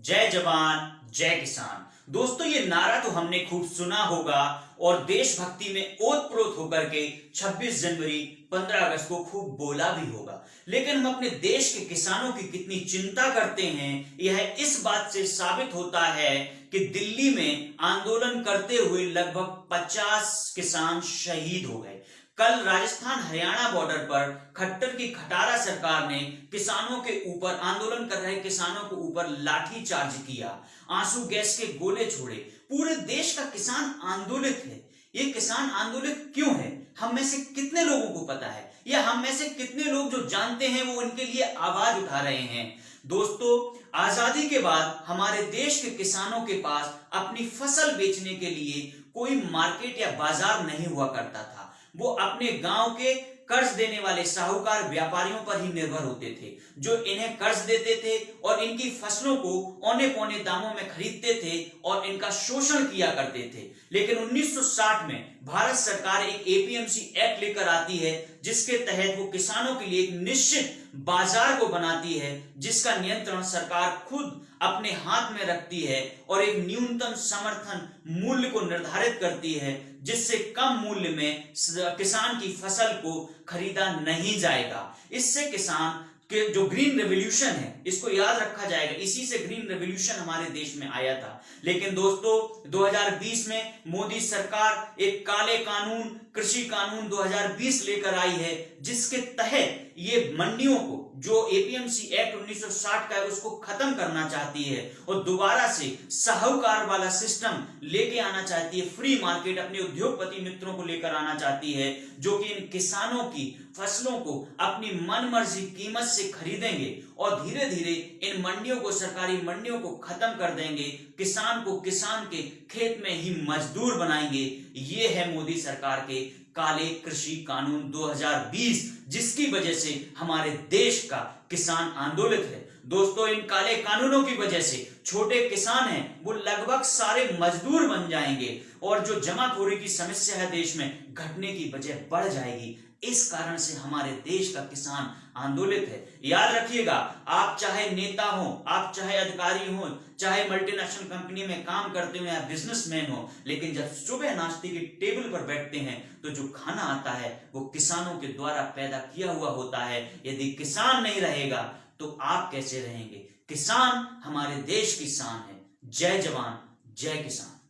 जय जवान जय किसान। दोस्तों, ये नारा तो हमने खूब सुना होगा और देशभक्ति में ओतप्रोत होकर के 26 जनवरी 15 अगस्त को खूब बोला भी होगा। लेकिन हम अपने देश के किसानों की कितनी चिंता करते हैं, यह इस बात से साबित होता है कि दिल्ली में आंदोलन करते हुए लगभग 50 किसान शहीद हो गए। कल राजस्थान हरियाणा बॉर्डर पर खट्टर की खटारा सरकार ने किसानों के ऊपर, आंदोलन कर रहे किसानों के ऊपर लाठी चार्ज किया, आंसू गैस के गोले छोड़े। पूरे देश का किसान आंदोलित है। ये किसान आंदोलित क्यों है? हम में से कितने लोगों को पता है, या हम में से कितने लोग जो जानते हैं वो उनके लिए आवाज उठा रहे हैं? दोस्तों, आजादी के बाद हमारे देश के किसानों के पास अपनी फसल बेचने के लिए कोई मार्केट या बाजार नहीं हुआ करता था। वो अपने गांव के कर्ज देने वाले साहूकार व्यापारियों पर ही निर्भर होते थे, जो इन्हें कर्ज देते थे और इनकी फसलों को औने पौने दामों में खरीदते थे और इनका शोषण किया करते थे। लेकिन 1960 में भारत सरकार एक एपीएमसी एक्ट लेकर आती है, जिसके तहत वो किसानों के लिए एक निश्चित बाजार को बनाती है, जिसका नियंत्रण सरकार खुद अपने हाथ में रखती है और एक न्यूनतम समर्थन मूल्य को निर्धारित करती है, जिससे कम मूल्य में किसान की फसल को खरीदा नहीं जाएगा। इससे किसान के जो ग्रीन रेवोल्यूशन है, इसको याद रखा जाएगा। इसी से ग्रीन रेवोल्यूशन हमारे देश में आया था। लेकिन दोस्तों, 2020 में मोदी सरकार एक काले कानून, कृषि कानून 2020 लेकर आई है, जिसके तहत ये मंडियों को, जो एपीएमसी एक्ट 1960 का है, उसको खत्म करना चाहती है और दोबारा से साहूकार वाला सिस्टम लेके आना चाहती है। फ्री मार्केट अपने उद्योगपति मित्रों को लेकर आना चाहती है, जो कि इन किसानों की फसलों को अपनी मनमर्जी कीमत से खरीदेंगे और धीरे धीरे इन मंडियों को, सरकारी मंडियों को खत्म कर देंगे। किसान को किसान के खेत में ही मजदूर बनाएंगे। ये है मोदी सरकार के काले कृषि कानून 2020, जिसकी वजह से हमारे देश का किसान आंदोलित है। दोस्तों, इन काले कानूनों की वजह से छोटे किसान हैं वो लगभग सारे मजदूर बन जाएंगे और जो जमाखोरी की समस्या है देश में, घटने की वजह बढ़ जाएगी। इस कारण से हमारे देश का किसान आंदोलित है। याद रखिएगा, आप चाहे नेता हो, आप चाहे अधिकारी हो, चाहे मल्टीनेशनल कंपनी में काम करते हो या बिजनेसमैन हो, लेकिन जब सुबह नाश्ते की टेबल पर बैठते हैं तो जो खाना आता है वो किसानों के द्वारा पैदा किया हुआ होता है। यदि किसान नहीं रहेगा तो आप कैसे रहेंगे? किसान हमारे देश की शान है। जय जवान जय किसान।